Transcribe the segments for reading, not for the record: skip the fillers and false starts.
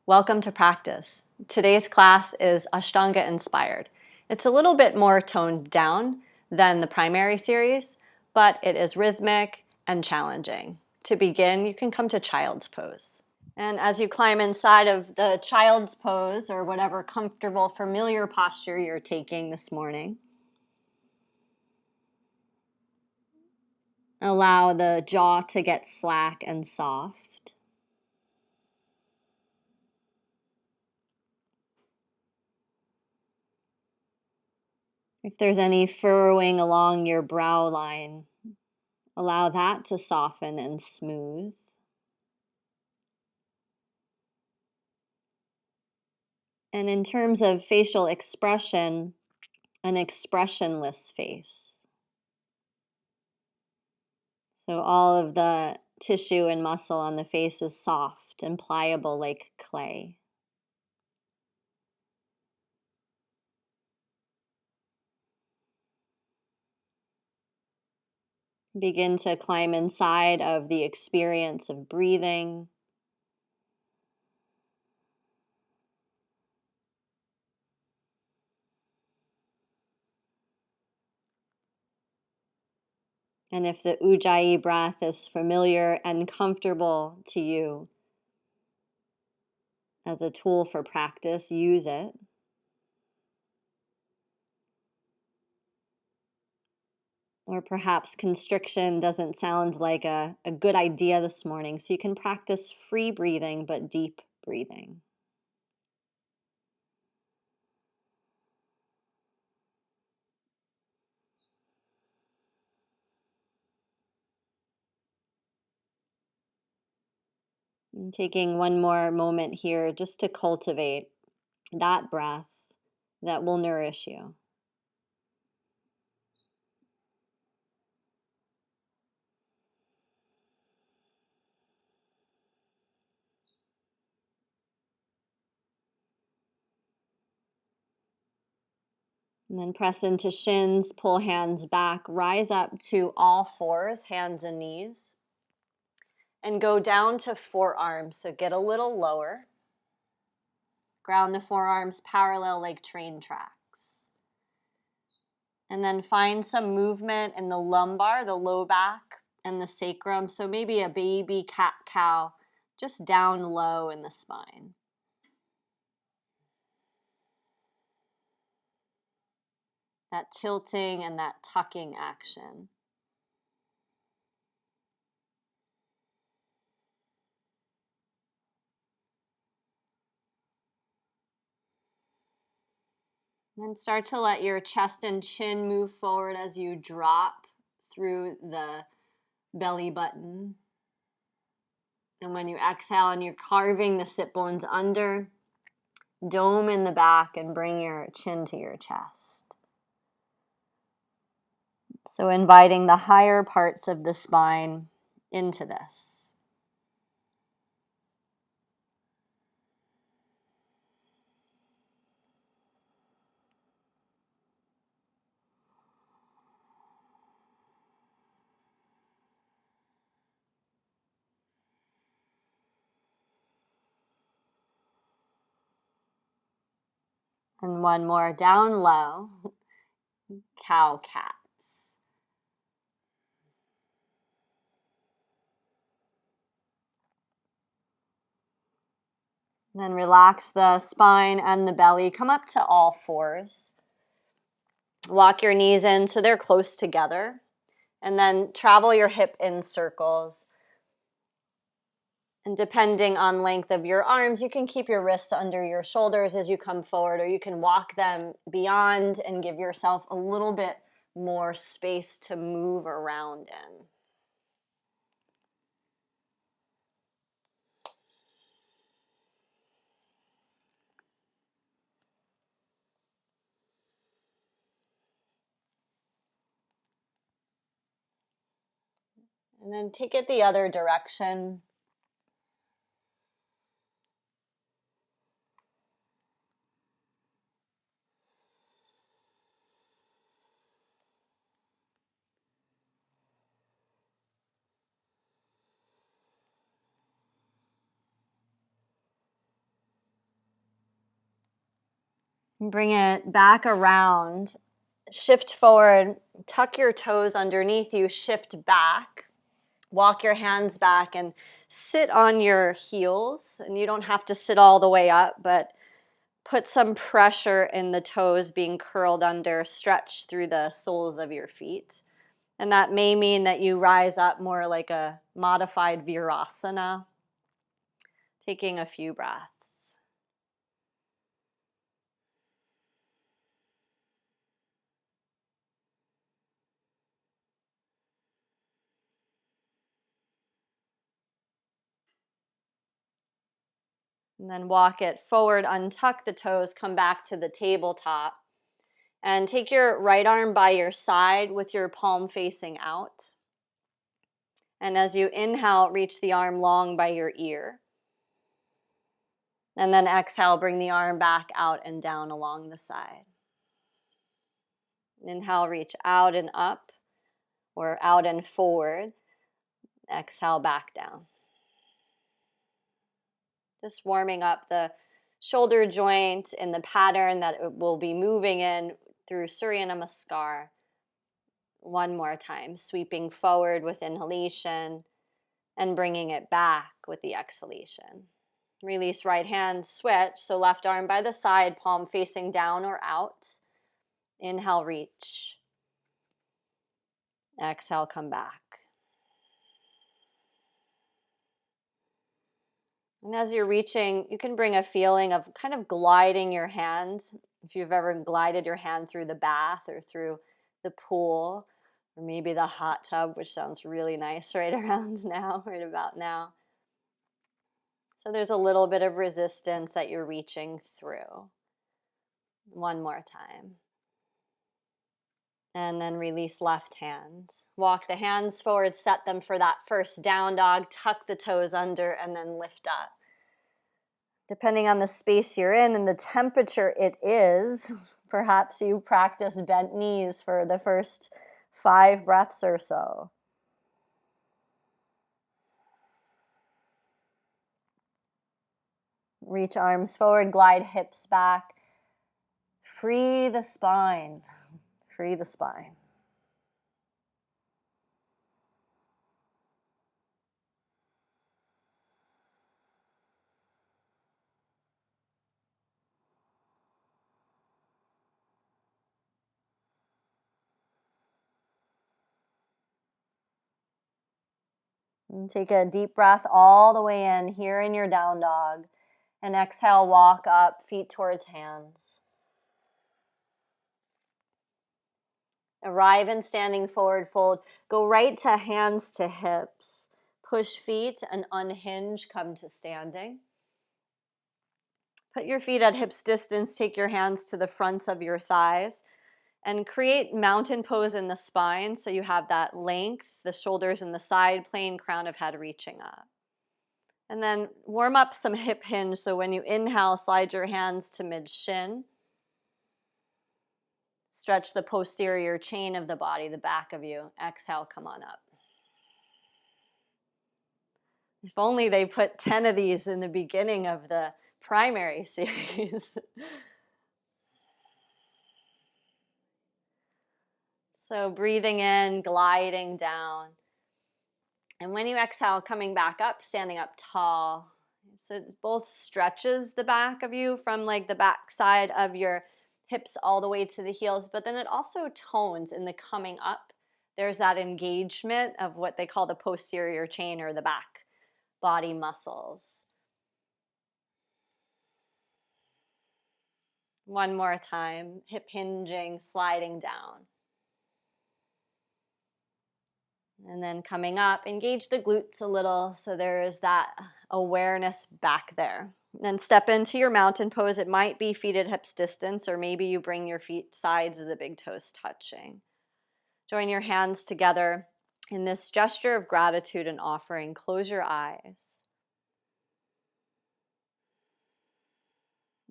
Welcome to practice. Today's class is Ashtanga Inspired. It's a little bit more toned down than the primary series, but it is rhythmic and challenging. To begin, you can come to child's pose. And as you climb inside of the child's pose, or whatever comfortable, familiar posture you're taking this morning, allow the jaw to get slack and soft. If there's any furrowing along your brow line, allow that to soften and smooth. And in terms of facial expression, an expressionless face. So all of the tissue and muscle on the face is soft and pliable like clay. Begin to climb inside of the experience of breathing. And if the Ujjayi breath is familiar and comfortable to you as a tool for practice, use it. Or perhaps constriction doesn't sound like a good idea this morning, so you can practice free breathing but deep breathing. And taking one more moment here just to cultivate that breath that will nourish you. And then press into shins, pull hands back, rise up to all fours, hands and knees, and go down to forearms. So get a little lower. Ground the forearms parallel like train tracks. And then find some movement in the lumbar, the low back, and the sacrum. So maybe a baby cat-cow, just down low in the spine. That tilting and that tucking action. Then start to let your chest and chin move forward as you drop through the belly button. And when you exhale and you're carving the sit bones under, dome in the back and bring your chin to your chest. So inviting the higher parts of the spine into this. And one more down low, cow cats. Then relax the spine and the belly. Come up to all fours. Walk your knees in so they're close together. And then travel your hip in circles. And depending on length of your arms, you can keep your wrists under your shoulders as you come forward, or you can walk them beyond and give yourself a little bit more space to move around in. And then take it the other direction. Bring it back around. Shift forward, tuck your toes underneath you, shift back. Walk your hands back and sit on your heels. And you don't have to sit all the way up, but put some pressure in the toes being curled under, stretch through the soles of your feet. And that may mean that you rise up more like a modified Virasana, taking a few breaths. And then walk it forward, untuck the toes, come back to the tabletop. And take your right arm by your side with your palm facing out. And as you inhale, reach the arm long by your ear. And then exhale, bring the arm back out and down along the side. Inhale, reach out and up, or out and forward. Exhale, back down. Just warming up the shoulder joint in the pattern that it will be moving in through Surya Namaskar. One more time, sweeping forward with inhalation and bringing it back with the exhalation. Release right hand, switch, so left arm by the side, palm facing down or out. Inhale, reach. Exhale, come back. And as you're reaching, you can bring a feeling of kind of gliding your hand. If you've ever glided your hand through the bath or through the pool, or maybe the hot tub, which sounds really nice right around now, right about now. So there's a little bit of resistance that you're reaching through. One more time. And then release left hand. Walk the hands forward, set them for that first down dog, tuck the toes under, and then lift up. Depending on the space you're in and the temperature it is, perhaps you practice bent knees for the first 5 breaths or so. Reach arms forward, glide hips back. Free the spine. Free the spine. And take a deep breath all the way in here in your down dog. And exhale, walk up, feet towards hands. Arrive in standing forward fold. Go right to hands to hips. Push feet and unhinge, come to standing. Put your feet at hips distance, take your hands to the fronts of your thighs, and create mountain pose in the spine so you have that length, the shoulders in the side plane, crown of head reaching up. And then warm up some hip hinge, so when you inhale, slide your hands to mid-shin. Stretch the posterior chain of the body, the back of you. Exhale, come on up. If only they put 10 of these in the beginning of the primary series. So breathing in, gliding down. And when you exhale, coming back up, standing up tall. So it both stretches the back of you from like the back side of your hips all the way to the heels, but then it also tones in the coming up. There's that engagement of what they call the posterior chain or the back body muscles. One more time, hip hinging, sliding down. And then coming up, engage the glutes a little so there is that awareness back there. Then step into your mountain pose. It might be feet at hips distance, or maybe you bring your feet sides of the big toes touching. Join your hands together in this gesture of gratitude and offering. Close your eyes.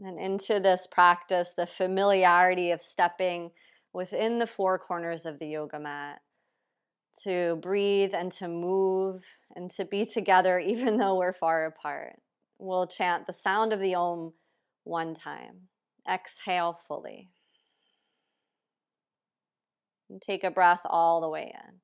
And into this practice, the familiarity of stepping within the 4 corners of the yoga mat, to breathe and to move and to be together even though we're far apart. We'll chant the sound of the Om one time. Exhale fully. And take a breath all the way in.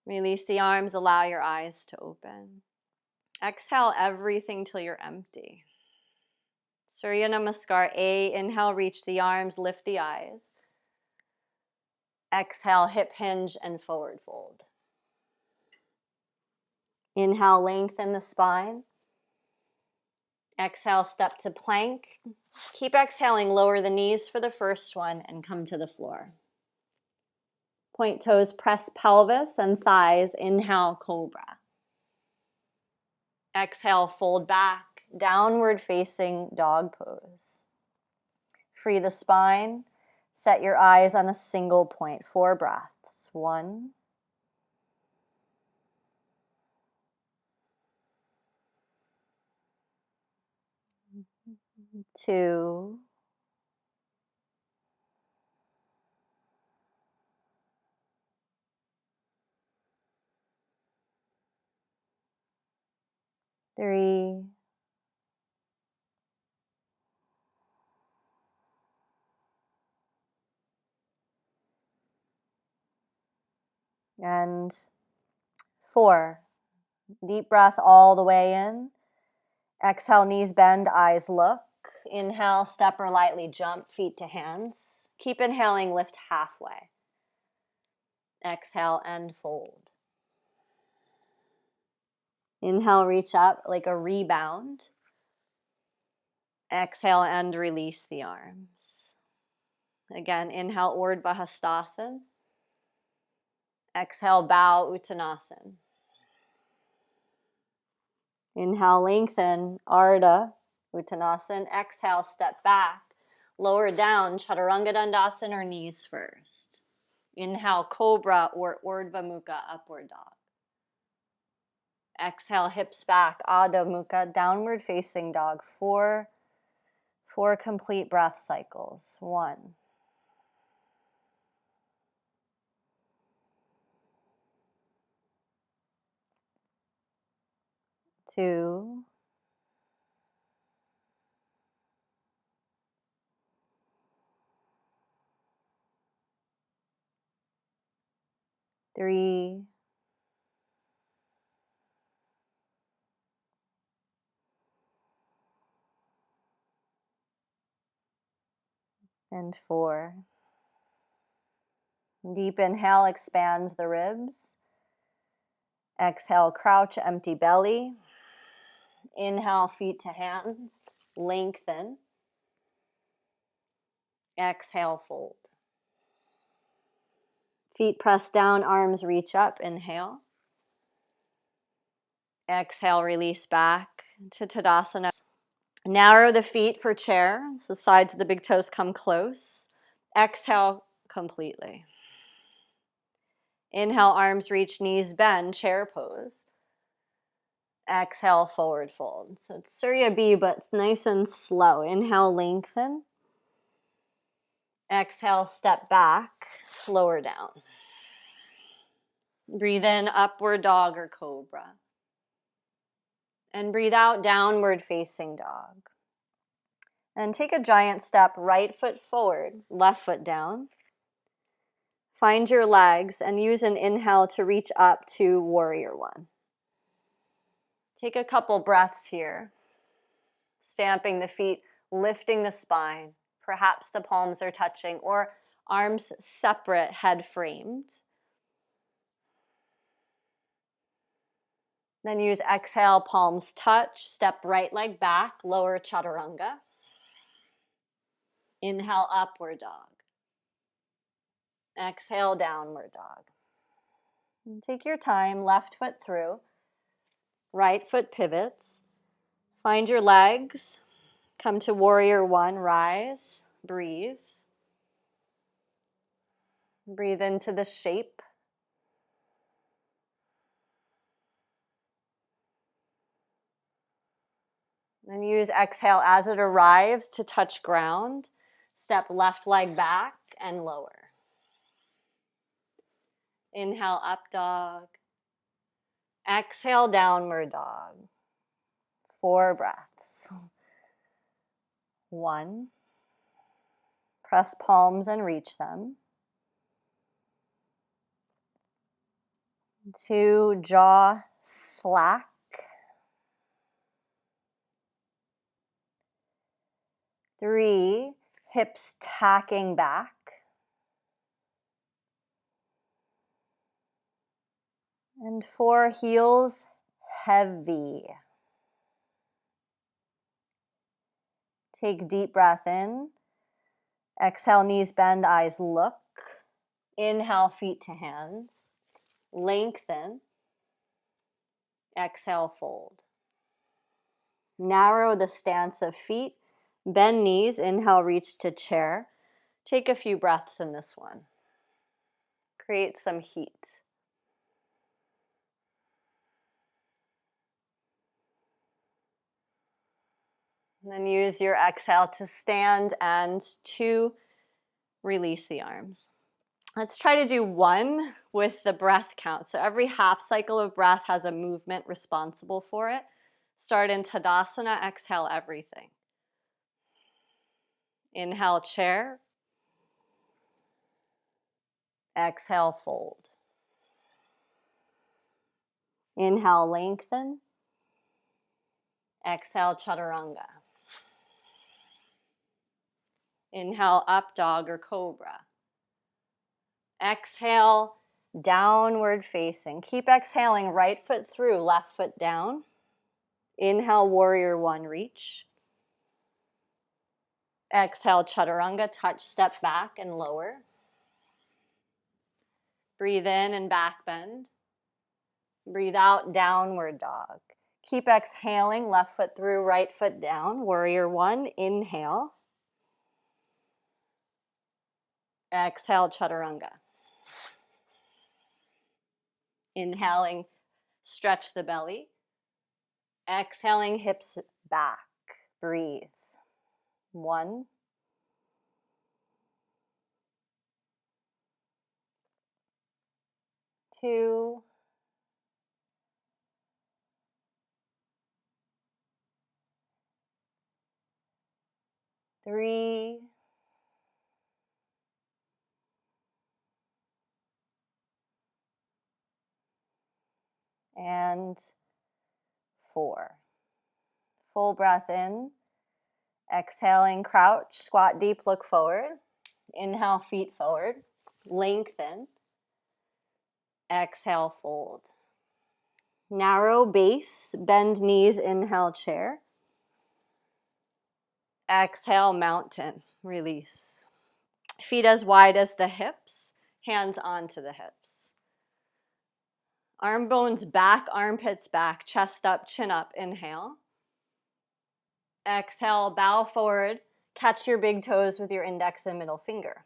Release the arms, allow your eyes to open. Exhale everything till you're empty. Surya Namaskar A, inhale, reach the arms, lift the eyes. Exhale, hip hinge and forward fold. Inhale, lengthen the spine. Exhale, step to plank. Keep exhaling, lower the knees for the first one and come to the floor. Point toes, press pelvis and thighs. Inhale, cobra. Exhale, fold back, downward facing dog pose. Free the spine. Set your eyes on a single point. 4 breaths. 1, 2, 3, and 4. Deep breath all the way in. Exhale, knees bend, eyes look. Inhale, step or lightly jump, feet to hands. Keep inhaling, lift halfway. Exhale and fold. Inhale, reach up like a rebound. Exhale and release the arms. Again, inhale, Urdhva Hastasana. Exhale, bow, Uttanasana. Inhale, lengthen, Ardha, Uttanasana. Exhale, step back. Lower down, Chaturanga Dandasana or knees first. Inhale, Cobra or Urdhva Mukha, upward dog. Exhale, hips back, Adho Mukha, downward facing dog. 4 complete breath cycles. 1, 2, 3, and 4. Deep inhale, expand the ribs. Exhale, crouch, empty belly. Inhale, feet to hands, lengthen. Exhale, fold. Feet press down, arms reach up, inhale. Exhale, release back to Tadasana. Narrow the feet for chair, so sides of the big toes come close. Exhale completely. Inhale, arms reach, knees bend, chair pose. Exhale, forward fold. So it's Surya B, but it's nice and slow. Inhale, lengthen. Exhale, step back, lower down. Breathe in, upward dog or cobra. And breathe out, downward facing dog. And take a giant step, right foot forward, left foot down. Find your legs and use an inhale to reach up to warrior 1. Take a couple breaths here. Stamping the feet, lifting the spine. Perhaps the palms are touching or arms separate, head framed. Then use exhale, palms touch, step right leg back, lower chaturanga. Inhale, upward dog. Exhale, downward dog. And take your time, left foot through, right foot pivots. Find your legs, come to warrior 1, rise, breathe. Breathe into the shape. Then use exhale as it arrives to touch ground. Step left leg back and lower. Inhale, up dog. Exhale, downward dog. 4 breaths. 1. Press palms and reach them. 2. Jaw slack. 3. Hips tacking back. And 4. Heels heavy. Take deep breath in. Exhale, knees bend, eyes look. Inhale, feet to hands. Lengthen. Exhale, fold. Narrow the stance of feet. Bend knees. Inhale, reach to chair. Take a few breaths in this one. Create some heat. And then use your exhale to stand and to release the arms. Let's try to do 1 with the breath count. So every half cycle of breath has a movement responsible for it. Start in Tadasana, exhale everything. Inhale, chair. Exhale, fold. Inhale, lengthen. Exhale, chaturanga. Inhale, up dog or cobra. Exhale, downward facing. Keep exhaling, right foot through, left foot down. Inhale, warrior 1, reach. Exhale, chaturanga, touch, step back and lower. Breathe in and back bend. Breathe out, downward dog. Keep exhaling, left foot through, right foot down. Warrior 1, inhale. Exhale, chaturanga. Inhaling, stretch the belly. Exhaling, hips back. Breathe. 1. 2. 3. And 4. Full breath in. Exhaling, crouch, squat deep, look forward. Inhale, feet forward. Lengthen. Exhale, fold. Narrow base, bend knees, inhale, chair. Exhale, mountain, release. Feet as wide as the hips, hands onto the hips. Arm bones back, armpits back, chest up, chin up, inhale. Exhale, bow forward, catch your big toes with your index and middle finger.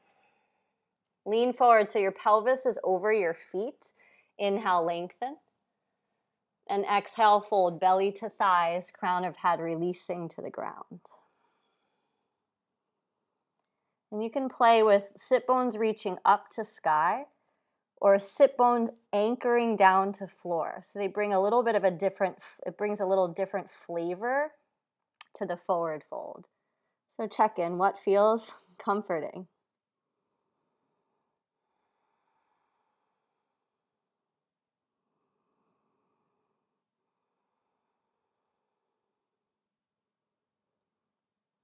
Lean forward so your pelvis is over your feet. Inhale, lengthen. And exhale, fold, belly to thighs, crown of head releasing to the ground. And you can play with sit bones reaching up to sky or sit bones anchoring down to floor. So they bring a little bit of it brings a little different flavor to the forward fold. So check in, what feels comforting?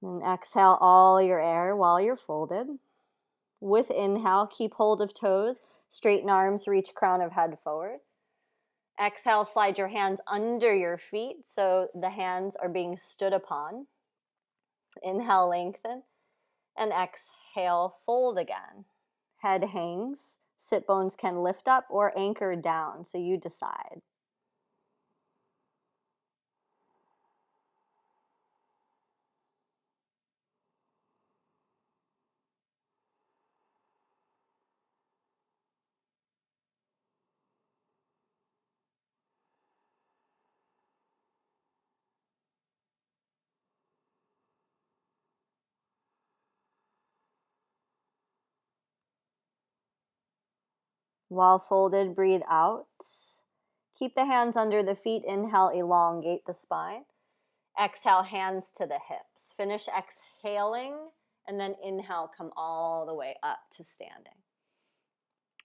And exhale all your air while you're folded. With inhale, keep hold of toes, straighten arms, reach crown of head forward. Exhale, slide your hands under your feet so the hands are being stood upon. Inhale, lengthen. And exhale, fold again. Head hangs. Sit bones can lift up or anchor down, so you decide. While folded, breathe out. Keep the hands under the feet. Inhale, elongate the spine. Exhale, hands to the hips. Finish exhaling, and then inhale, come all the way up to standing.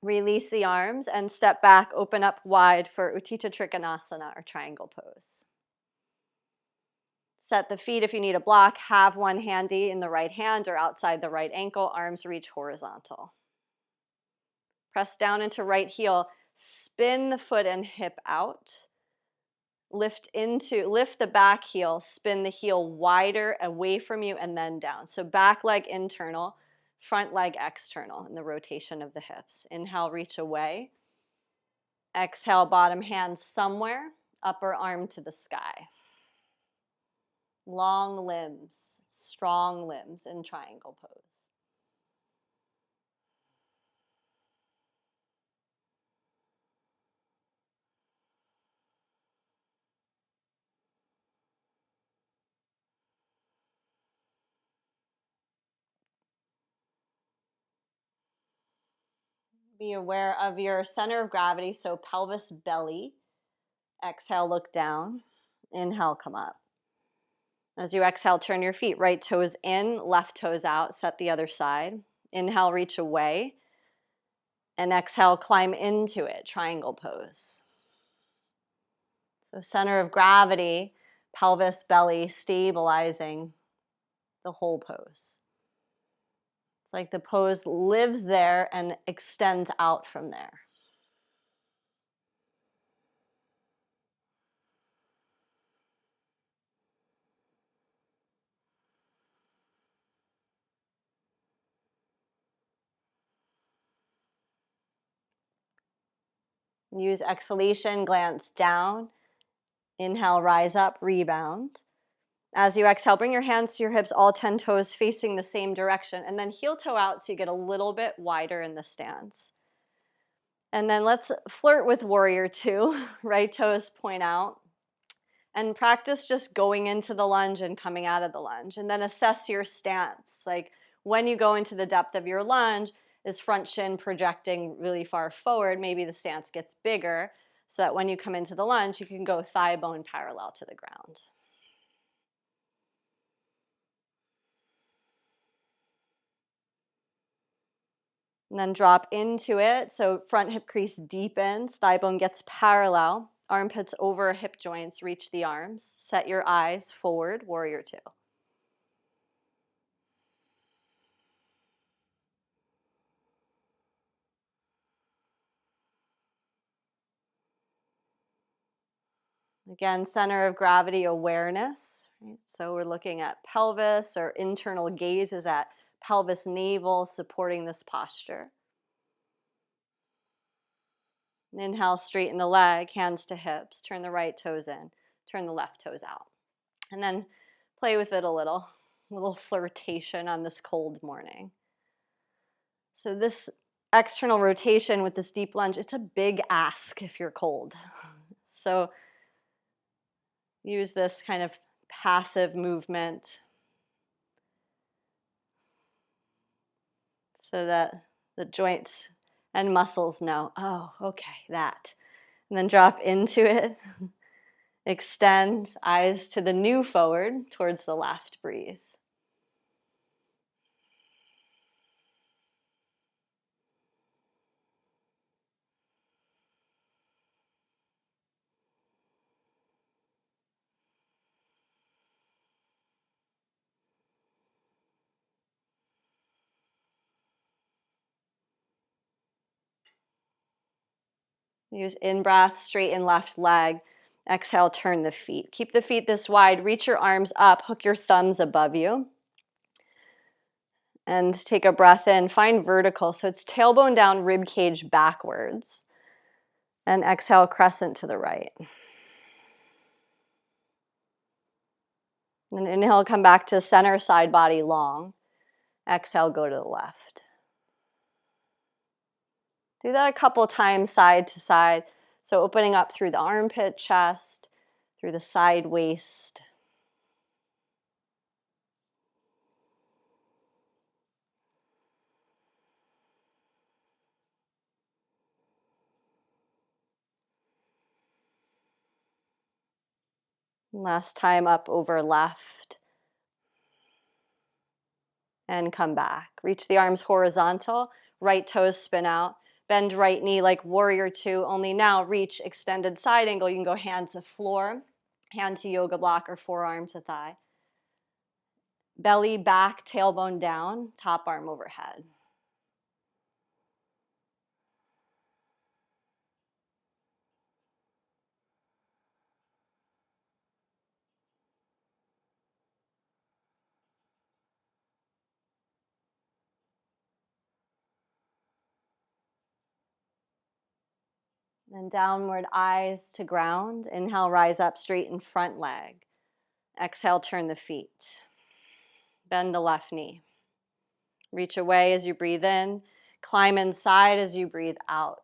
Release the arms and step back, open up wide for Utthita Trikonasana or triangle pose. Set the feet if you need a block. Have one handy in the right hand or outside the right ankle. Arms reach horizontal. Press down into right heel. Spin the foot and hip out. Lift the back heel. Spin the heel wider away from you and then down. So back leg internal, front leg external in the rotation of the hips. Inhale, reach away. Exhale, bottom hand somewhere, upper arm to the sky. Long limbs, strong limbs in triangle pose. Be aware of your center of gravity, so pelvis, belly. Exhale, look down. Inhale, come up. As you exhale, turn your feet. Right toes in, left toes out. Set the other side. Inhale, reach away. And exhale, climb into it, triangle pose. So center of gravity, pelvis, belly, stabilizing the whole pose. It's like the pose lives there and extends out from there. Use exhalation, glance down. Inhale, rise up, rebound. As you exhale, bring your hands to your hips, all 10 toes facing the same direction, and then heel toe out so you get a little bit wider in the stance. And then let's flirt with warrior two. Right toes point out. And practice just going into the lunge and coming out of the lunge. And then assess your stance. Like when you go into the depth of your lunge, is front shin projecting really far forward? Maybe the stance gets bigger so that when you come into the lunge, you can go thigh bone parallel to the ground. And then drop into it. So front hip crease deepens, thigh bone gets parallel, armpits over hip joints, reach the arms. Set your eyes forward, warrior two. Again, center of gravity awareness. Right? So we're looking at pelvis, or internal gaze is at pelvis, navel, supporting this posture. Inhale, straighten the leg, hands to hips, turn the right toes in, turn the left toes out. And then play with it a little flirtation on this cold morning. So this external rotation with this deep lunge, it's a big ask if you're cold. So use this kind of passive movement so that the joints and muscles know, oh, okay, that. And then drop into it. Extend, eyes to the new forward, towards the left, breathe. Use in-breath, straighten left leg. Exhale, turn the feet. Keep the feet this wide. Reach your arms up. Hook your thumbs above you. And take a breath in. Find vertical. So it's tailbone down, rib cage backwards. And exhale, crescent to the right. And inhale, come back to center, side body long. Exhale, go to the left. Do that a couple times, side to side. So opening up through the armpit, chest, through the side waist. Last time, up over left. And come back. Reach the arms horizontal, right toes spin out. Bend right knee like warrior two, only now reach extended side angle. You can go hand to floor, hand to yoga block, or forearm to thigh. Belly back, tailbone down, top arm overhead. Then downward eyes to ground. Inhale, rise up, straighten front leg. Exhale, turn the feet. Bend the left knee. Reach away as you breathe in. Climb inside as you breathe out.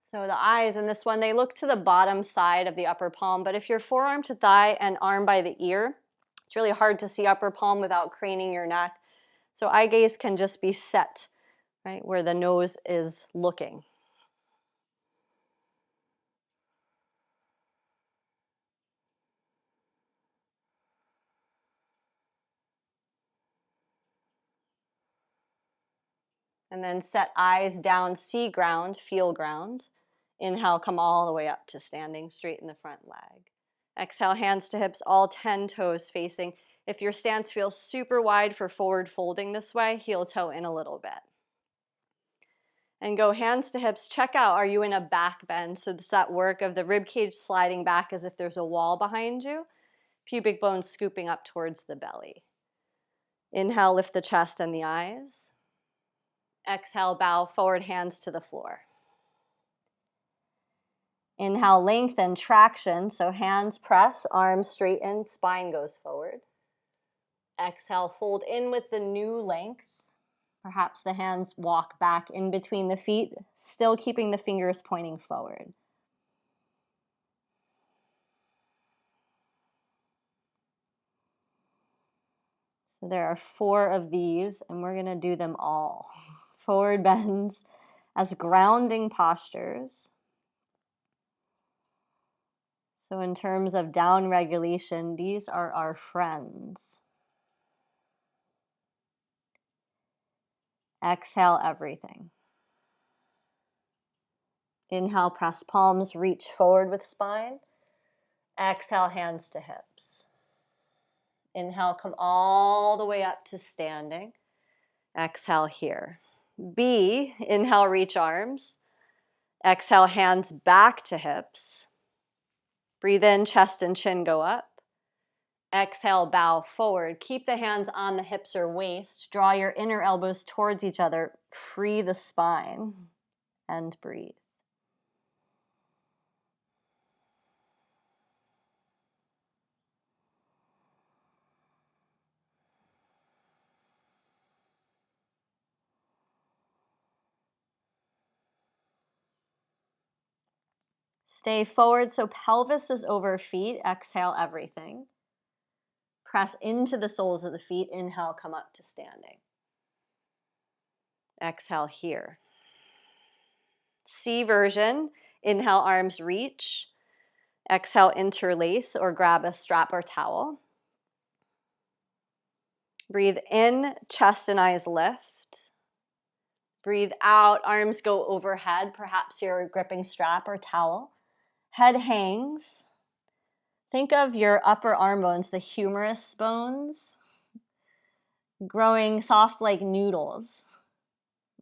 So the eyes in this one, they look to the bottom side of the upper palm, but if you're forearm to thigh and arm by the ear, it's really hard to see upper palm without craning your neck. So eye gaze can just be set, right, where the nose is looking. And then set eyes down, see ground, feel ground. Inhale, come all the way up to standing, straighten the front leg. Exhale, hands to hips, all 10 toes facing. If your stance feels super wide for forward folding this way, heel toe in a little bit. And go hands to hips. Check out, are you in a back bend? So it's that work of the rib cage sliding back as if there's a wall behind you. Pubic bone scooping up towards the belly. Inhale, lift the chest and the eyes. Exhale, bow forward, hands to the floor. Inhale, lengthen, traction. So hands press, arms straighten, spine goes forward. Exhale, fold in with the new length. Perhaps the hands walk back in between the feet, still keeping the fingers pointing forward. So there are 4 of these, and we're going to do them all. Forward bends as grounding postures. So in terms of down regulation, these are our friends. Exhale everything. Inhale, press palms, reach forward with spine. Exhale, hands to hips. Inhale, come all the way up to standing. Exhale here. B, inhale, reach arms. Exhale, hands back to hips. Breathe in, chest and chin go up. Exhale, bow forward. Keep the hands on the hips or waist. Draw your inner elbows towards each other. Free the spine and breathe. Stay forward so pelvis is over feet. Exhale everything. Press into the soles of the feet. Inhale, come up to standing. Exhale here. C version. Inhale, arms reach. Exhale, interlace or grab a strap or towel. Breathe in, chest and eyes lift. Breathe out, arms go overhead. Perhaps you're gripping strap or towel. Head hangs. Think of your upper arm bones, the humerus bones, growing soft like noodles,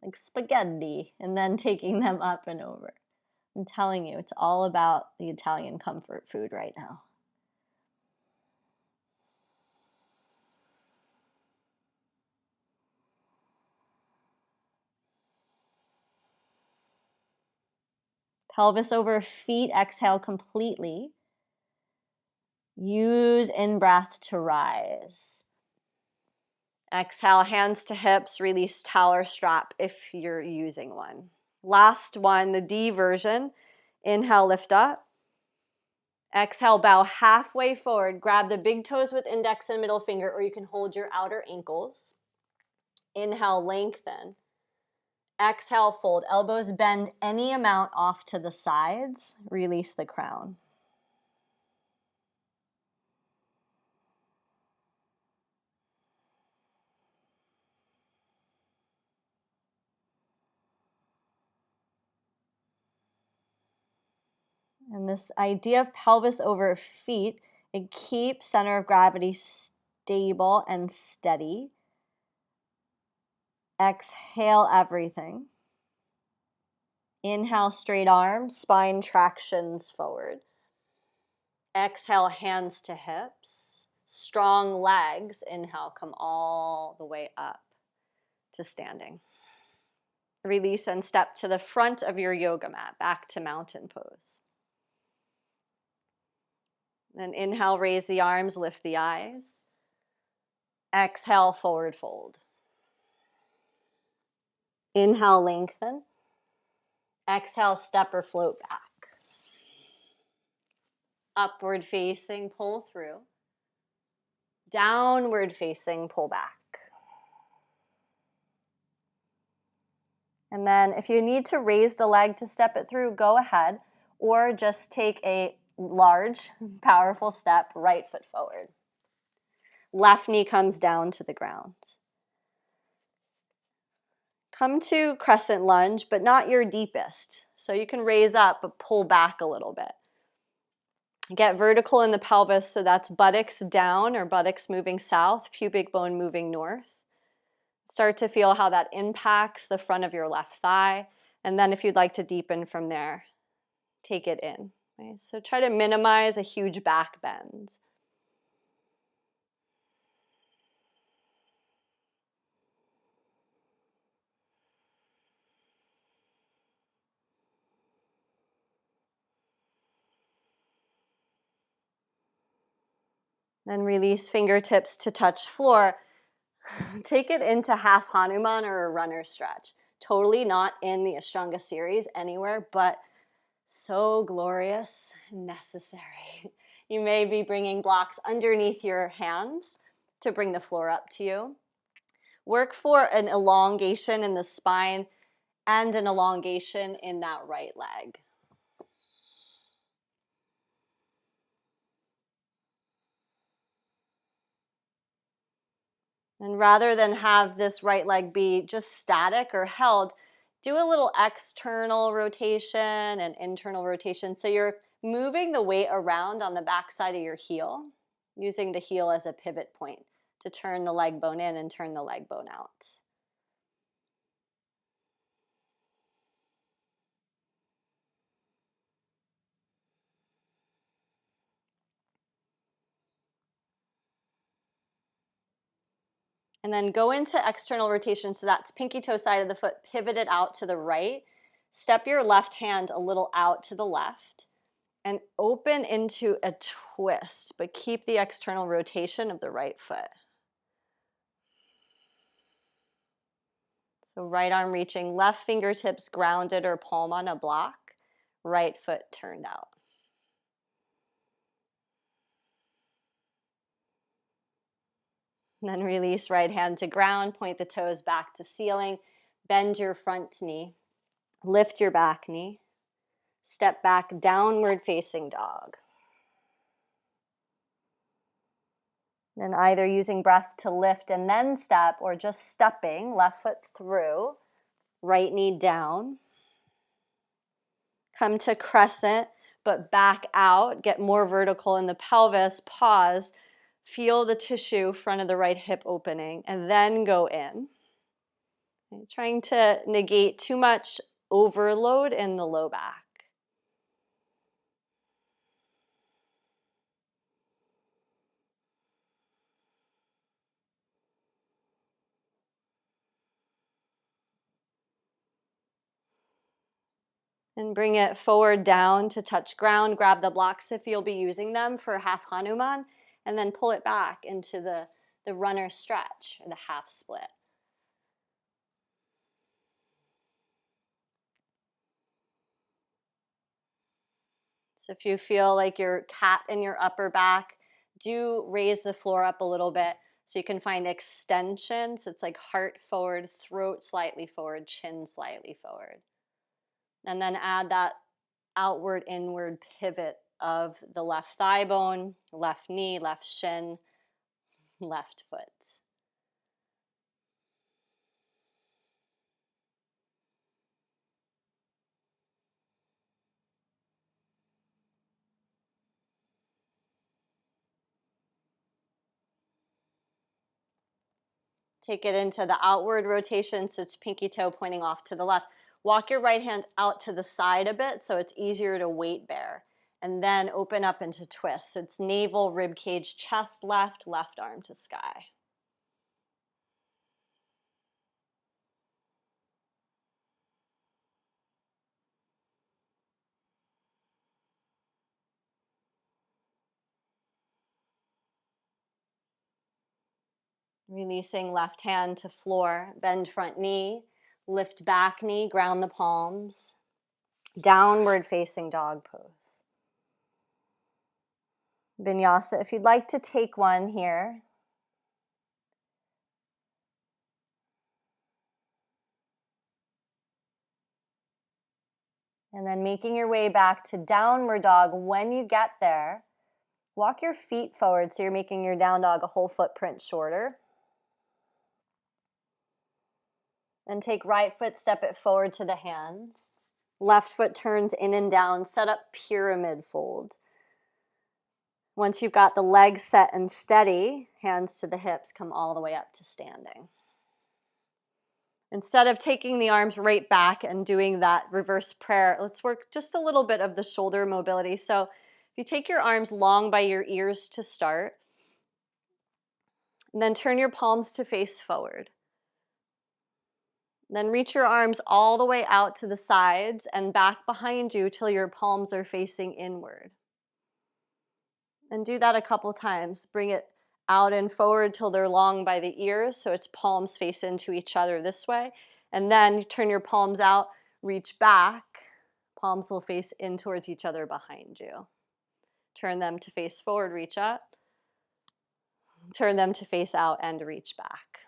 like spaghetti, and then taking them up and over. I'm telling you, it's all about the Italian comfort food right now. Pelvis over feet, exhale completely. Use in-breath to rise. Exhale, hands to hips, release towel or strap if you're using one. Last one, the D version. Inhale, lift up. Exhale, bow halfway forward. Grab the big toes with index and middle finger, or you can hold your outer ankles. Inhale, lengthen. Exhale, fold. Elbows bend any amount off to the sides. Release the crown. And this idea of pelvis over feet, it keeps center of gravity stable and steady. Exhale everything. Inhale, straight arms, spine tractions forward. Exhale, hands to hips. Strong legs. Inhale, come all the way up to standing. Release and step to the front of your yoga mat, back to mountain pose. Then inhale, raise the arms, lift the eyes. Exhale, forward fold. Inhale, lengthen. Exhale, step or float back. Upward facing, pull through. Downward facing, pull back. And then if you need to raise the leg to step it through, go ahead, or just take a large, powerful step, right foot forward. Left knee comes down to the ground. Come to crescent lunge, but not your deepest. So you can raise up, but pull back a little bit. Get vertical in the pelvis, so that's buttocks down or buttocks moving south, pubic bone moving north. Start to feel how that impacts the front of your left thigh. And then if you'd like to deepen from there, take it in. Right? So try to minimize a huge back bend. Then release fingertips to touch floor. Take it into half Hanuman or a runner stretch. Totally not in the Ashtanga series anywhere, but so glorious and necessary. You may be bringing blocks underneath your hands to bring the floor up to you. Work for an elongation in the spine and an elongation in that right leg. And rather than have this right leg be just static or held, do a little external rotation and internal rotation. So you're moving the weight around on the back side of your heel, using the heel as a pivot point to turn the leg bone in and turn the leg bone out. And then go into external rotation. So that's pinky toe side of the foot, pivot it out to the right. Step your left hand a little out to the left and open into a twist, but keep the external rotation of the right foot. So right arm reaching, left fingertips grounded or palm on a block, right foot turned out. And then release right hand to ground, point the toes back to ceiling, bend your front knee, lift your back knee, step back, downward facing dog. Then either using breath to lift and then step, or just stepping, left foot through, right knee down. Come to crescent, but back out, get more vertical in the pelvis, pause, feel the tissue front of the right hip opening, and then go in. Okay, trying to negate too much overload in the low back. And bring it forward down to touch ground. Grab the blocks if you'll be using them for half Hanuman, and then pull it back into the runner stretch, or the half split. So if you feel like your cat in your upper back, do raise the floor up a little bit so you can find extension. So it's like heart forward, throat slightly forward, chin slightly forward. And then add that outward, inward pivot of the left thigh bone, left knee, left shin, left foot. Take it into the outward rotation, so it's pinky toe pointing off to the left. Walk your right hand out to the side a bit so it's easier to weight bear. And then open up into twist. So it's navel, rib cage, chest left, left arm to sky. Releasing left hand to floor, bend front knee, lift back knee, ground the palms, downward facing dog pose. Vinyasa, if you'd like to take one here. And then making your way back to downward dog. When you get there, walk your feet forward so you're making your down dog a whole footprint shorter. And take right foot, step it forward to the hands. Left foot turns in and down, set up pyramid fold. Once you've got the legs set and steady, hands to the hips, come all the way up to standing. Instead of taking the arms right back and doing that reverse prayer, let's work just a little bit of the shoulder mobility. So if you take your arms long by your ears to start, and then turn your palms to face forward. Then reach your arms all the way out to the sides and back behind you till your palms are facing inward. And do that a couple times. Bring it out and forward till they're long by the ears, so it's palms face into each other this way. And then turn your palms out, reach back. Palms will face in towards each other behind you. Turn them to face forward, reach up. Turn them to face out and reach back.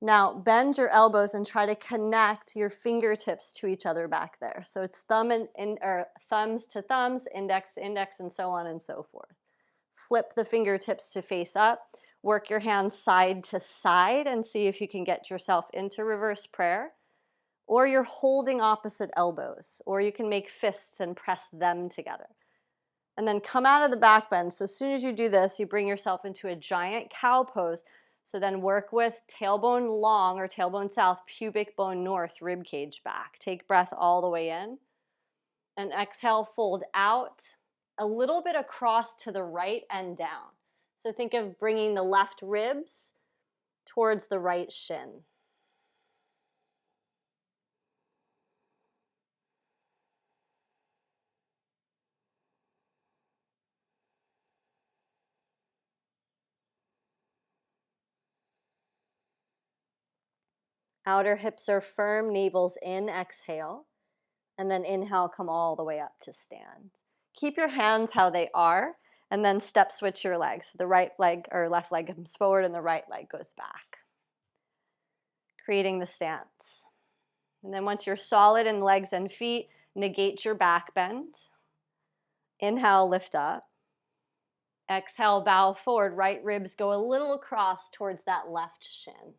Now bend your elbows and try to connect your fingertips to each other back there. So it's thumbs to thumbs, index to index, and so on and so forth. Flip the fingertips to face up. Work your hands side to side and see if you can get yourself into reverse prayer. Or you're holding opposite elbows. Or you can make fists and press them together. And then come out of the back bend. So as soon as you do this, you bring yourself into a giant cow pose. So then work with tailbone long or tailbone south, pubic bone north, rib cage back. Take breath all the way in. And exhale, fold out, a little bit across to the right and down. So think of bringing the left ribs towards the right shin. Outer hips are firm, navel's in, exhale. And then inhale, come all the way up to stand. Keep your hands how they are, and then step switch your legs. So the right leg or left leg comes forward and the right leg goes back. Creating the stance. And then once you're solid in legs and feet, negate your back bend. Inhale, lift up. Exhale, bow forward. Right ribs go a little across towards that left shin.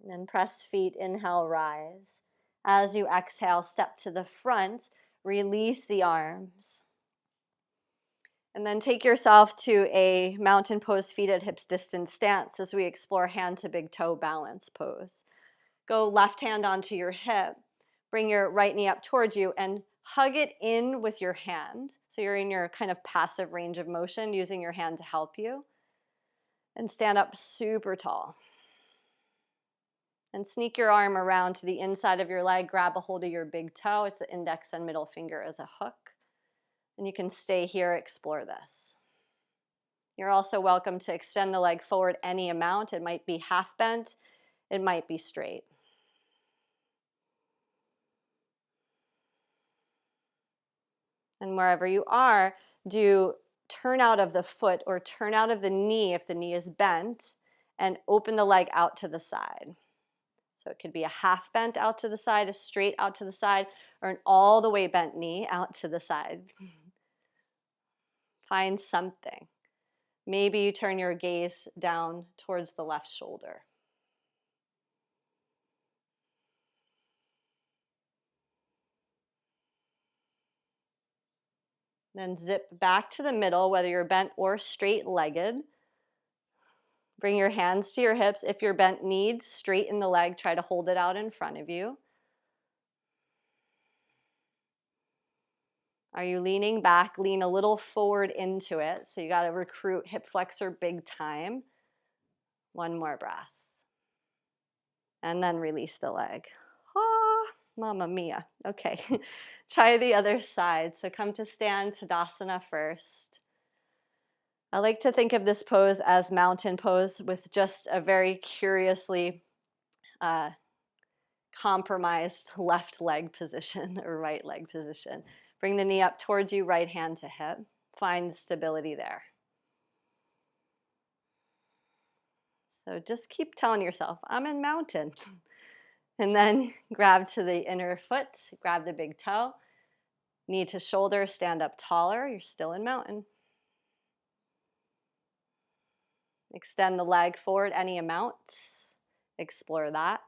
And then press feet, inhale, rise. As you exhale, step to the front, release the arms. And then take yourself to a mountain pose, feet at hips distance stance as we explore hand to big toe balance pose. Go left hand onto your hip, bring your right knee up towards you and hug it in with your hand. So you're in your kind of passive range of motion, using your hand to help you. And stand up super tall. And sneak your arm around to the inside of your leg, grab a hold of your big toe. It's the index and middle finger as a hook. And you can stay here, explore this. You're also welcome to extend the leg forward any amount. It might be half bent, it might be straight. And wherever you are, do turn out of the foot or turn out of the knee if the knee is bent, and open the leg out to the side. So it could be a half bent out to the side, a straight out to the side, or an all the way bent knee out to the side. Find something. Maybe you turn your gaze down towards the left shoulder. Then zip back to the middle, whether you're bent or straight-legged. Bring your hands to your hips. If you're bent kneed, straighten the leg. Try to hold it out in front of you. Are you leaning back? Lean a little forward into it. So you got to recruit hip flexor big time. One more breath. And then release the leg. Ah, Mamma mia. Okay, try the other side. So come to stand, Tadasana first. I like to think of this pose as mountain pose with just a very curiously compromised left leg position or right leg position. Bring the knee up towards you, right hand to hip. Find stability there. So just keep telling yourself, I'm in mountain. And then grab to the inner foot, grab the big toe. Knee to shoulder, stand up taller. You're still in mountain. Extend the leg forward any amount. Explore that.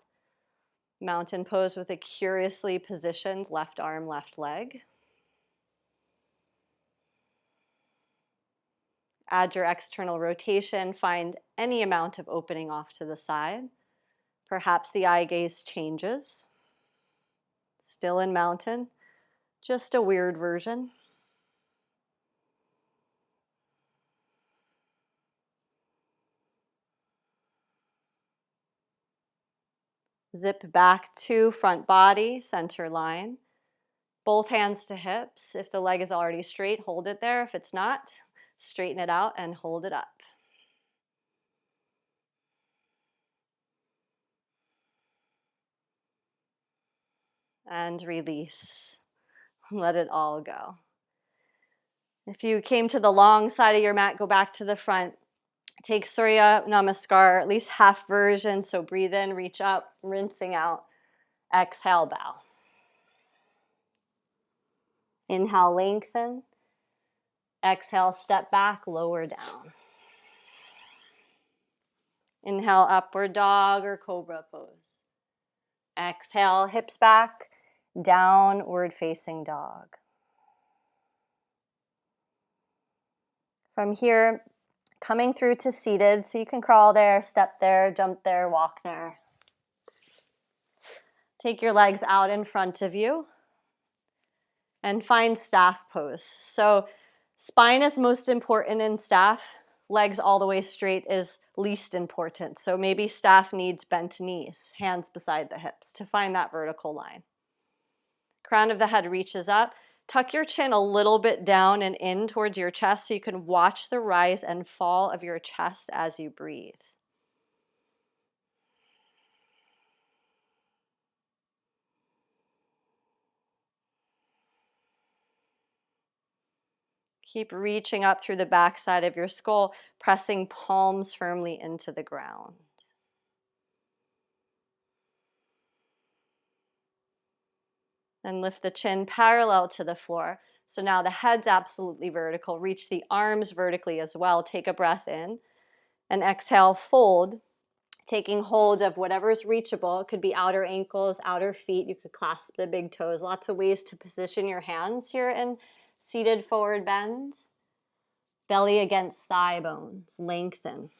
Mountain pose with a curiously positioned left arm, left leg. Add your external rotation. Find any amount of opening off to the side. Perhaps the eye gaze changes. Still in mountain, just a weird version. Zip back to front body, center line. Both hands to hips. If the leg is already straight, hold it there. If it's not, straighten it out and hold it up. And release. Let it all go. If you came to the long side of your mat, go back to the front. Take Surya Namaskar, at least half version. So breathe in, reach up, rinsing out. Exhale, bow. Inhale, lengthen. Exhale, step back, lower down. Inhale, upward dog or cobra pose. Exhale, hips back, downward facing dog. From here, coming through to seated, so you can crawl there, step there, jump there, walk there. Take your legs out in front of you and find staff pose. So spine is most important in staff. Legs all the way straight is least important. So maybe staff needs bent knees, hands beside the hips to find that vertical line. Crown of the head reaches up. Tuck your chin a little bit down and in towards your chest so you can watch the rise and fall of your chest as you breathe. Keep reaching up through the backside of your skull, pressing palms firmly into the ground. And lift the chin parallel to the floor. So now the head's absolutely vertical. Reach the arms vertically as well. Take a breath in and exhale, fold, taking hold of whatever's reachable. It could be outer ankles, outer feet. You could clasp the big toes. Lots of ways to position your hands here in seated forward bend. Belly against thigh bones, lengthen.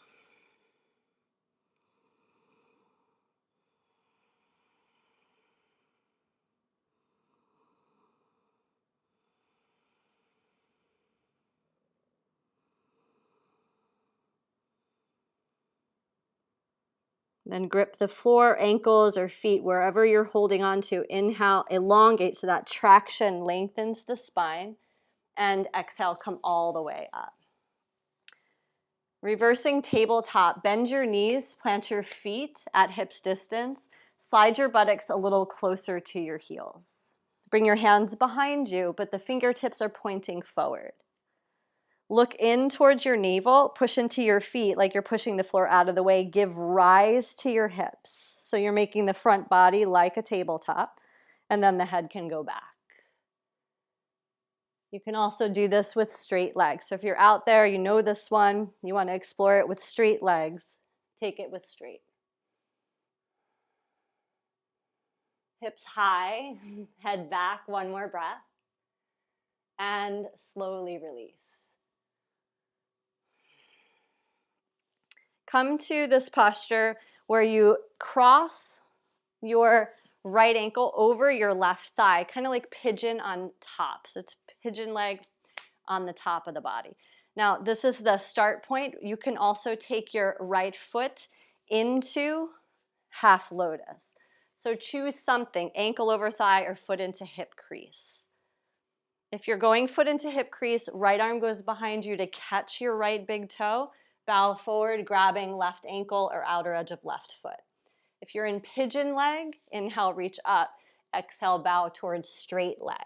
Then grip the floor, ankles or feet, wherever you're holding on to. Inhale, elongate so that traction lengthens the spine. And exhale, come all the way up. Reversing tabletop, bend your knees, plant your feet at hips distance. Slide your buttocks a little closer to your heels. Bring your hands behind you, but the fingertips are pointing forward. Look in towards your navel, push into your feet like you're pushing the floor out of the way. Give rise to your hips. So you're making the front body like a tabletop, and then the head can go back. You can also do this with straight legs. So if you're out there, you know this one, you want to explore it with straight legs, take it with straight. Hips high, head back, one more breath, and slowly release. Come to this posture where you cross your right ankle over your left thigh, kind of like pigeon on top. So it's pigeon leg on the top of the body. Now, this is the start point. You can also take your right foot into half lotus. So choose something, ankle over thigh or foot into hip crease. If you're going foot into hip crease, right arm goes behind you to catch your right big toe, bow forward, grabbing left ankle or outer edge of left foot. If you're in pigeon leg, inhale, reach up. Exhale, bow towards straight leg.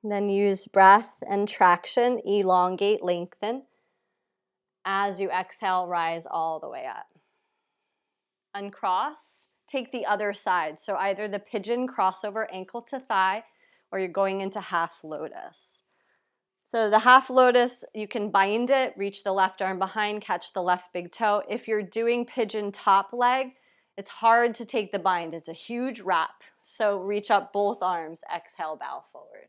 Then use breath and traction, elongate, lengthen. As you exhale, rise all the way up. Uncross, take the other side. So either the pigeon crossover ankle to thigh, or you're going into half lotus. So the half lotus, you can bind it, reach the left arm behind, catch the left big toe. If you're doing pigeon top leg, it's hard to take the bind. It's a huge wrap. So reach up both arms, exhale, bow forward.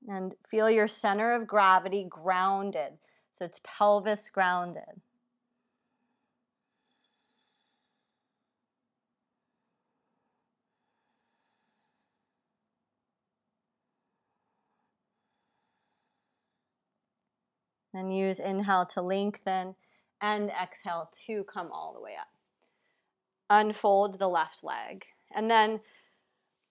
And feel your center of gravity grounded. So it's pelvis grounded. And use inhale to lengthen and exhale to come all the way up. Unfold the left leg. And then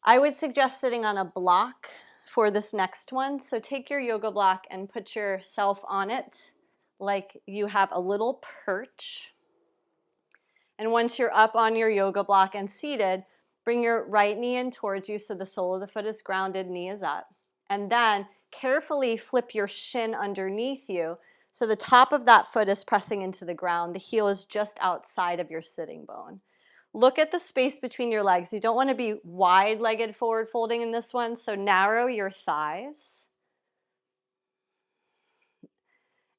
I would suggest sitting on a block for this next one. So take your yoga block and put yourself on it like you have a little perch. And once you're up on your yoga block and seated, bring your right knee in towards you so the sole of the foot is grounded, knee is up. And then carefully flip your shin underneath you so the top of that foot is pressing into the ground. The heel is just outside of your sitting bone. Look at the space between your legs. You don't want to be wide-legged forward folding in this one, so narrow your thighs.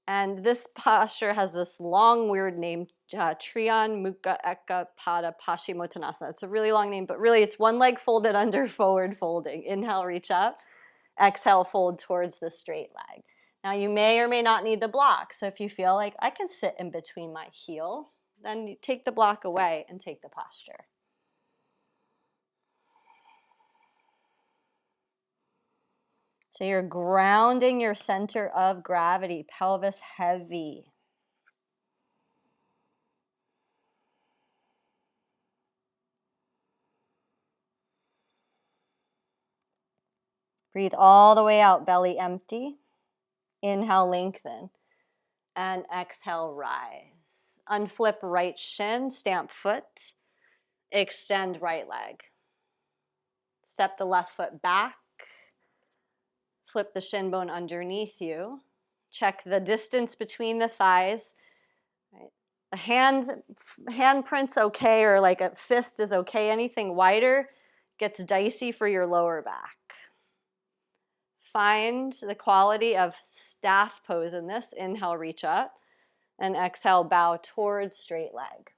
And this posture has this long, weird name, Triyan Mukha Eka Pada Paschimottanasana. It's a really long name, but really it's one leg folded under, forward folding. Inhale, reach up. Exhale, fold towards the straight leg. Now you may or may not need the block, so if you feel like I can sit in between my heel, then you take the block away and take the posture. So you're grounding your center of gravity, pelvis heavy. Breathe all the way out, belly empty. Inhale, lengthen. And exhale, rise. Unflip right shin, stamp foot. Extend right leg. Step the left foot back. Flip the shin bone underneath you. Check the distance between the thighs. Right. A handprint's okay, or like a fist is okay. Anything wider gets dicey for your lower back. Find the quality of staff pose in this. Inhale, reach up. And exhale, bow towards straight leg.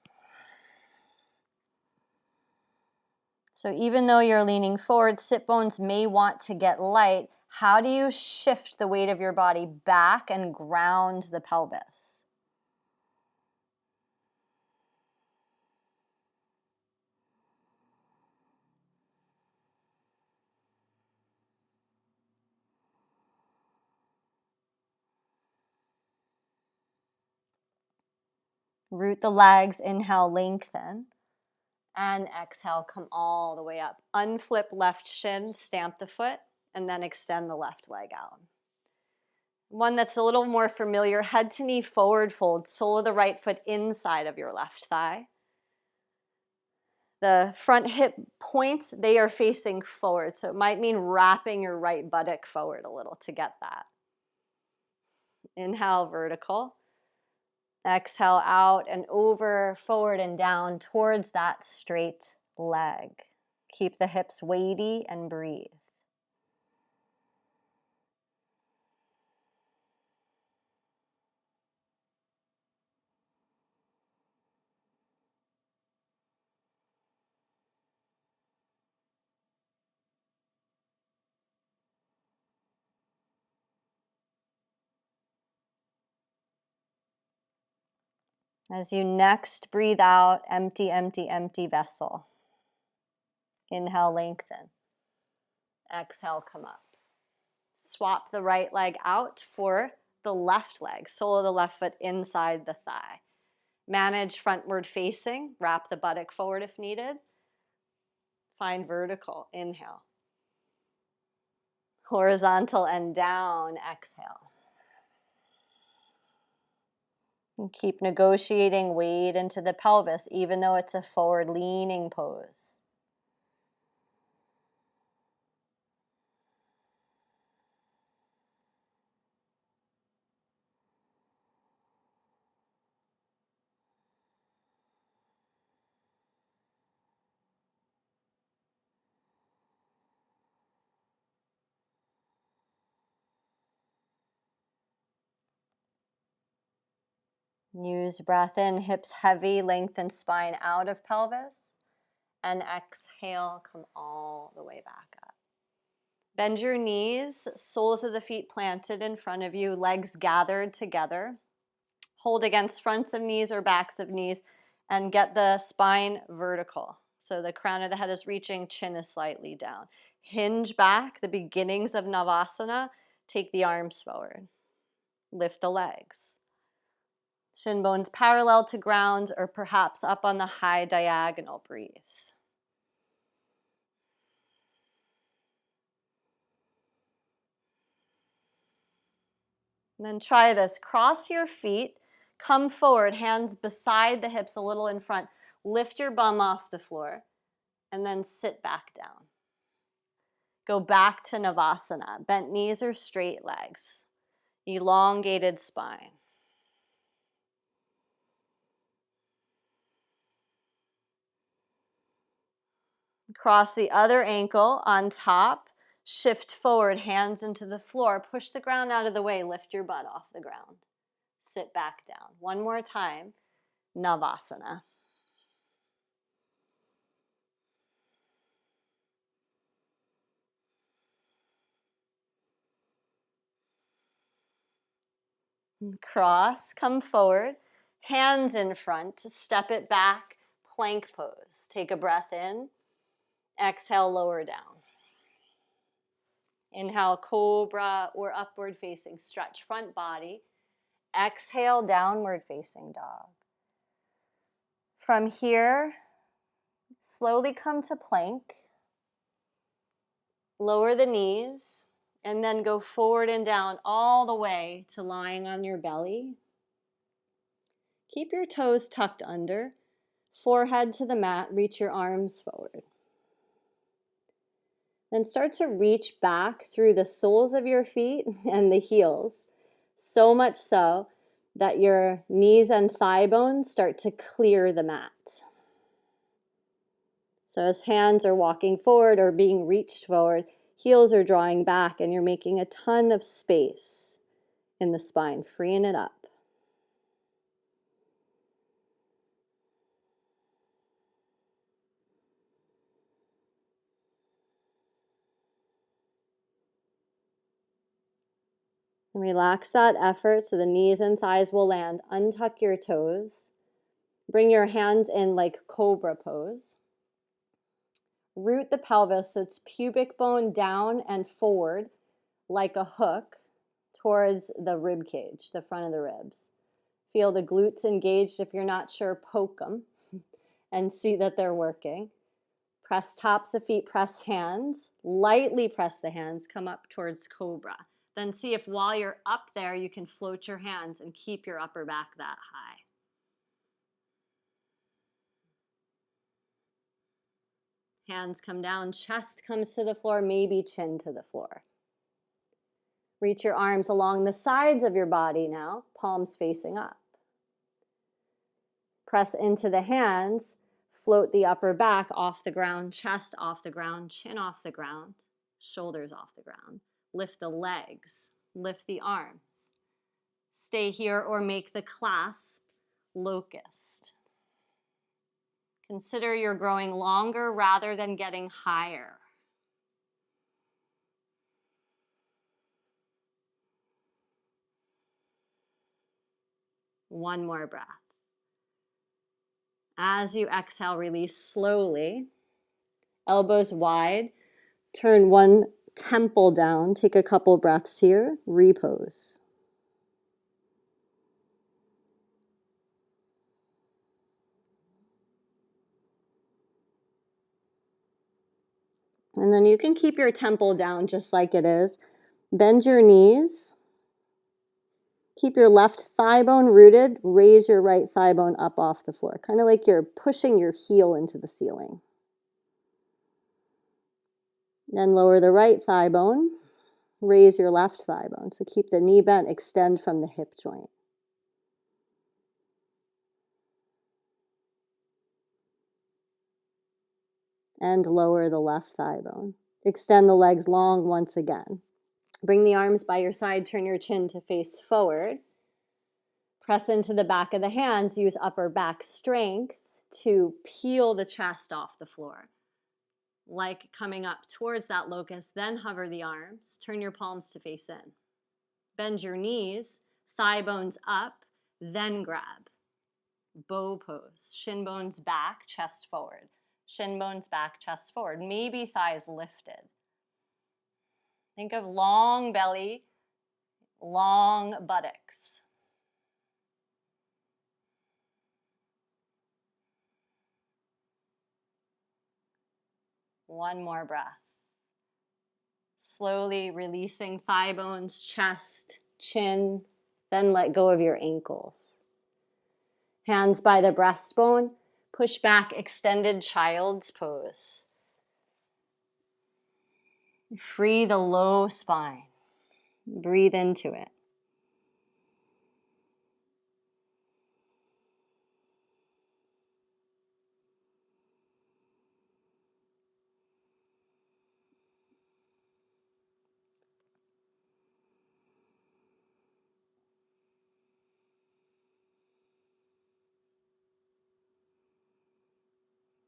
So even though you're leaning forward, sit bones may want to get light. How do you shift the weight of your body back and ground the pelvis? Root the legs, inhale, lengthen. And exhale, come all the way up. Unflip left shin, stamp the foot, and then extend the left leg out. One that's a little more familiar, head to knee forward fold, sole of the right foot inside of your left thigh. The front hip points, they are facing forward. So it might mean wrapping your right buttock forward a little to get that. Inhale, vertical. Exhale, out and over, forward and down towards that straight leg. Keep the hips weighty and breathe. As you next breathe out, empty, empty, empty vessel. Inhale, lengthen. Exhale, come up. Swap the right leg out for the left leg, sole of the left foot inside the thigh. Manage frontward facing, wrap the buttock forward if needed. Find vertical, inhale. Horizontal and down, exhale. And keep negotiating weight into the pelvis, even though it's a forward leaning pose. Use breath in, hips heavy, lengthen spine out of pelvis. And exhale, come all the way back up. Bend your knees, soles of the feet planted in front of you, legs gathered together. Hold against fronts of knees or backs of knees and get the spine vertical. So the crown of the head is reaching, chin is slightly down. Hinge back, the beginnings of Navasana. Take the arms forward. Lift the legs. Shin bones parallel to ground or perhaps up on the high diagonal. Breathe. And then try this. Cross your feet, come forward, hands beside the hips, a little in front. Lift your bum off the floor, and then sit back down. Go back to Navasana. Bent knees or straight legs. Elongated spine. Cross the other ankle on top. Shift forward, hands into the floor. Push the ground out of the way. Lift your butt off the ground. Sit back down. One more time. Navasana. Cross, come forward. Hands in front. Step it back. Plank pose. Take a breath in. Exhale, lower down. Inhale, cobra or upward facing. Stretch front body. Exhale, downward facing dog. From here, slowly come to plank. Lower the knees and then go forward and down all the way to lying on your belly. Keep your toes tucked under. Forehead to the mat. Reach your arms forward. Then start to reach back through the soles of your feet and the heels. So much so that your knees and thigh bones start to clear the mat. So as hands are walking forward or being reached forward, heels are drawing back and you're making a ton of space in the spine, freeing it up. And relax that effort so the knees and thighs will land. Untuck your toes. Bring your hands in like cobra pose. Root the pelvis so it's pubic bone down and forward like a hook towards the rib cage, the front of the ribs. Feel the glutes engaged. If you're not sure, poke them and see that they're working. Press tops of feet, press hands. Lightly press the hands, come up towards cobra. Then see if while you're up there, you can float your hands and keep your upper back that high. Hands come down, chest comes to the floor, maybe chin to the floor. Reach your arms along the sides of your body now, palms facing up. Press into the hands, float the upper back off the ground, chest off the ground, chin off the ground, shoulders off the ground. Lift the legs, lift the arms. Stay here or make the clasp locust. Consider you're growing longer rather than getting higher. One more breath. As you exhale, release slowly. Elbows wide. Turn one temple down. Take a couple breaths here. Repose. And then you can keep your temple down just like it is. Bend your knees. Keep your left thigh bone rooted. Raise your right thigh bone up off the floor. Kind of like you're pushing your heel into the ceiling. Then lower the right thigh bone. Raise your left thigh bone. So keep the knee bent, extend from the hip joint. And lower the left thigh bone. Extend the legs long once again. Bring the arms by your side, turn your chin to face forward. Press into the back of the hands, use upper back strength to peel the chest off the floor. Like coming up towards that locust, then hover the arms, turn your palms to face in. Bend your knees, thigh bones up, then grab. Bow pose, shin bones back, chest forward. Shin bones back, chest forward. Maybe thighs lifted. Think of long belly, long buttocks. One more breath. Slowly releasing thigh bones, chest, chin, then let go of your ankles. Hands by the breastbone, push back, extended child's pose. Free the low spine. Breathe into it.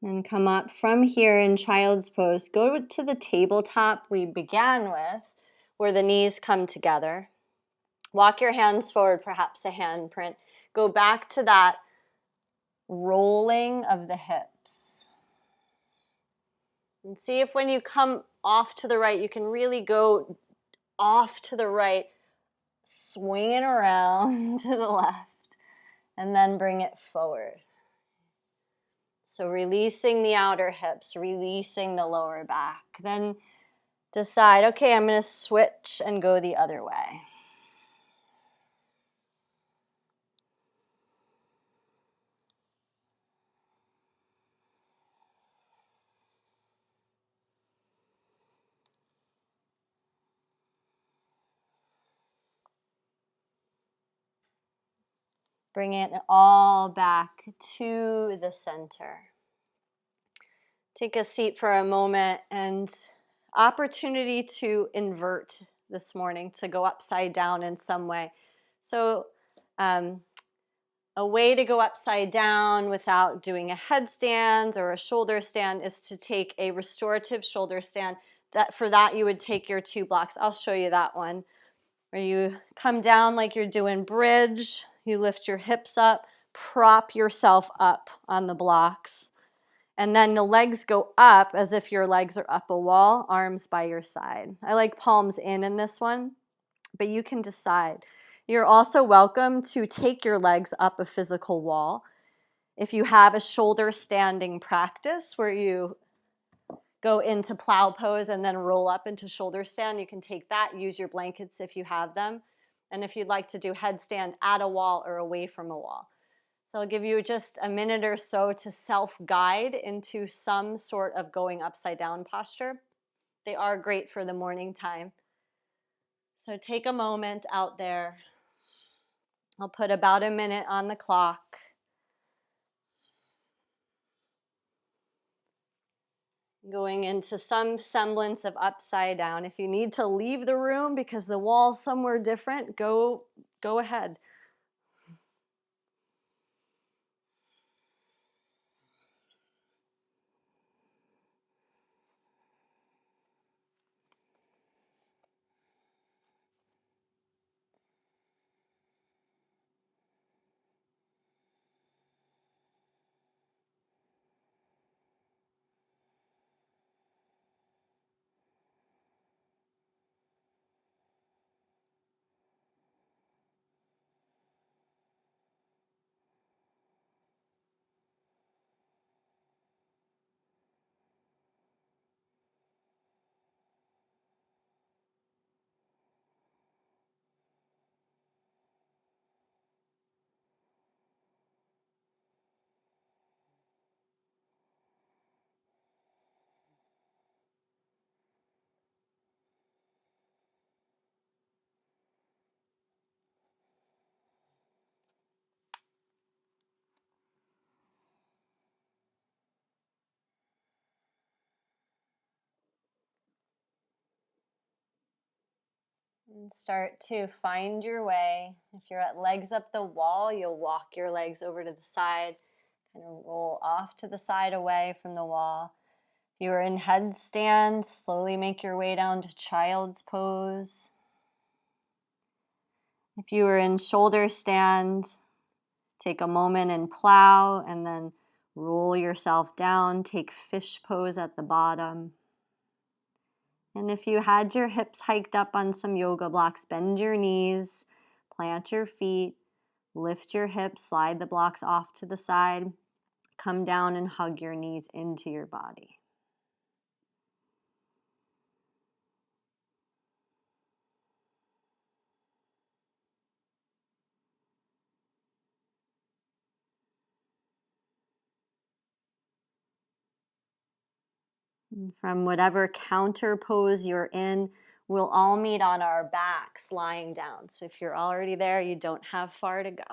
And come up from here in child's pose. Go to the tabletop we began with, where the knees come together. Walk your hands forward, perhaps a handprint. Go back to that rolling of the hips. And see if when you come off to the right, you can really go off to the right, swing it around to the left, and then bring it forward. So releasing the outer hips, releasing the lower back. Then decide, okay, I'm going to switch and go the other way. Bring it all back to the center. Take a seat for a moment, and opportunity to invert this morning, to go upside down in some way. So a way to go upside down without doing a headstand or a shoulder stand is to take a restorative shoulder stand. For that, you would take your 2 blocks. I'll show you that one. Where you come down like you're doing bridge. You lift your hips up, prop yourself up on the blocks. And then the legs go up as if your legs are up a wall, arms by your side. I like palms in this one, but you can decide. You're also welcome to take your legs up a physical wall. If you have a shoulder standing practice where you go into plow pose and then roll up into shoulder stand, you can take that, use your blankets if you have them. And if you'd like to do headstand at a wall or away from a wall. So I'll give you just a minute or so to self-guide into some sort of going upside down posture. They are great for the morning time. So take a moment out there. I'll put about a minute on the clock. Going into some semblance of upside down. If you need to leave the room because the wall's somewhere different, go ahead. And start to find your way. If you're at legs up the wall, you'll walk your legs over to the side, kind of roll off to the side away from the wall. If you're in headstand, slowly make your way down to child's pose. If you are in shoulder stand, take a moment and plow, and then roll yourself down. Take fish pose at the bottom. And if you had your hips hiked up on some yoga blocks, bend your knees, plant your feet, lift your hips, slide the blocks off to the side, come down and hug your knees into your body. And from whatever counter pose you're in, we'll all meet on our backs lying down. So if you're already there, you don't have far to go.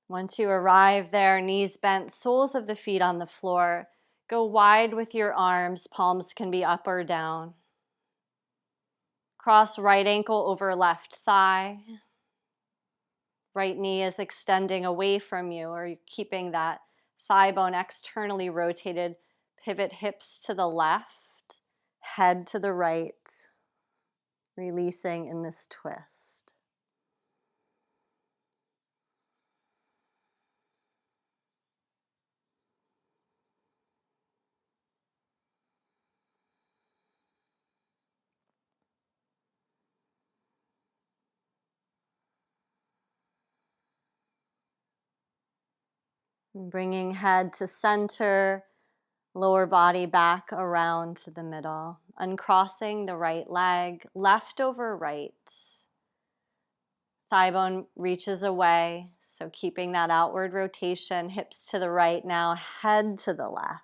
Once you arrive there, knees bent, soles of the feet on the floor, go wide with your arms, palms can be up or down. Cross right ankle over left thigh. Right knee is extending away from you, or you're keeping that thigh bone externally rotated. Pivot hips to the left, head to the right, releasing in this twist. And bringing head to center, lower body back around to the middle, uncrossing the right leg, left over right. Thigh bone reaches away, so keeping that outward rotation, hips to the right now, head to the left.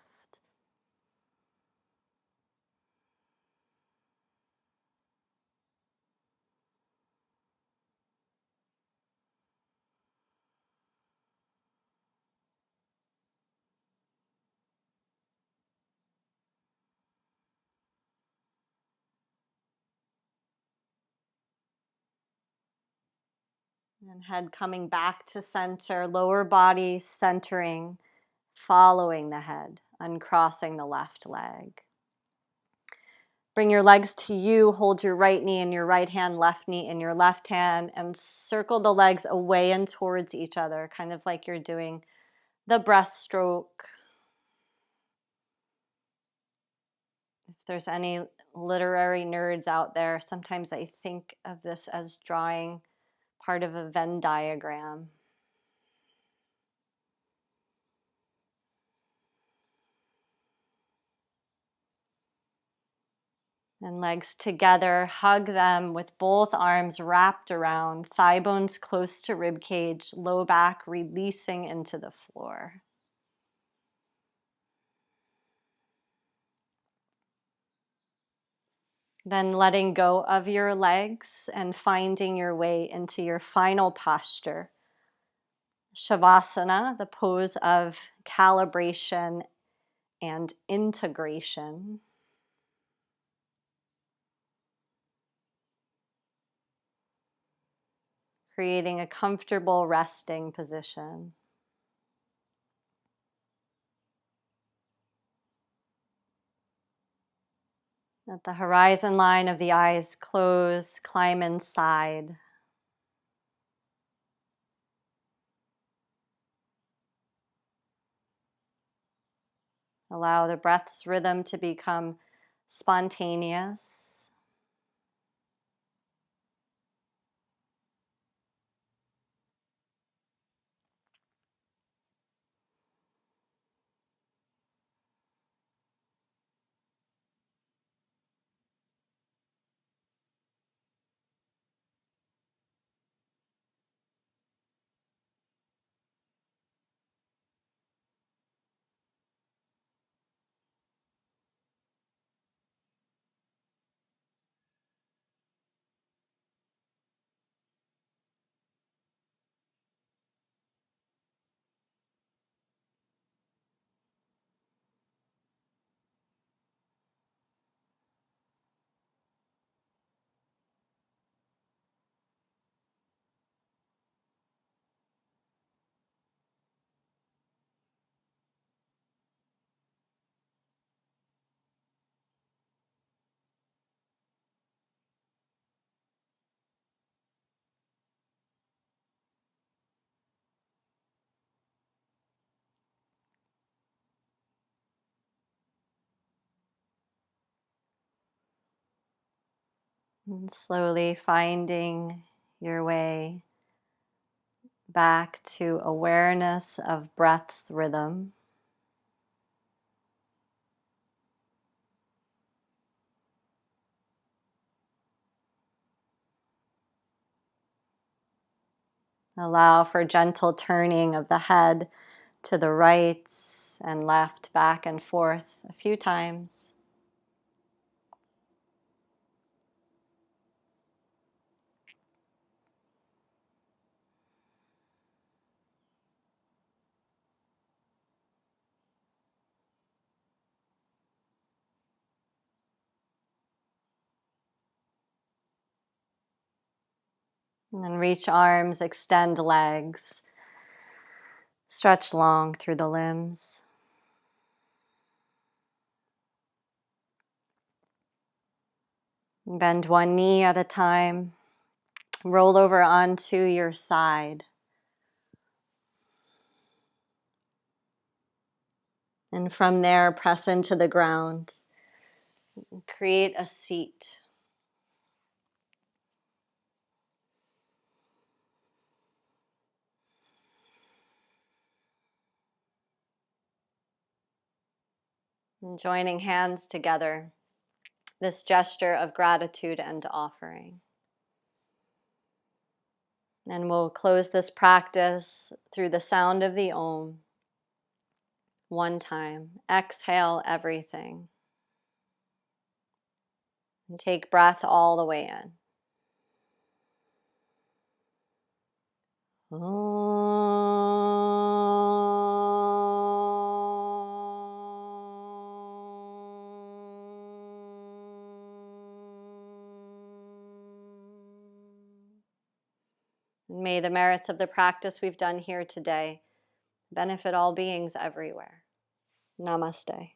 And head coming back to center, lower body centering, following the head, uncrossing the left leg. Bring your legs to you, hold your right knee in your right hand, left knee in your left hand, and circle the legs away and towards each other, kind of like you're doing the breaststroke. If there's any literary nerds out there, sometimes I think of this as drawing part of a Venn diagram. And legs together, hug them with both arms wrapped around, thigh bones close to rib cage, low back releasing into the floor. Then letting go of your legs and finding your way into your final posture. Shavasana, the pose of calibration and integration. Creating a comfortable resting position. Let the horizon line of the eyes close, climb inside. Allow the breath's rhythm to become spontaneous. And slowly finding your way back to awareness of breath's rhythm. Allow for gentle turning of the head to the right and left, back and forth a few times. And then reach arms, extend legs, stretch long through the limbs. Bend one knee at a time. Roll over onto your side. And from there, press into the ground. Create a seat. And joining hands together, this gesture of gratitude and offering. And we'll close this practice through the sound of the Om. One time. Exhale everything. And take breath all the way in. May the merits of the practice we've done here today benefit all beings everywhere. Namaste.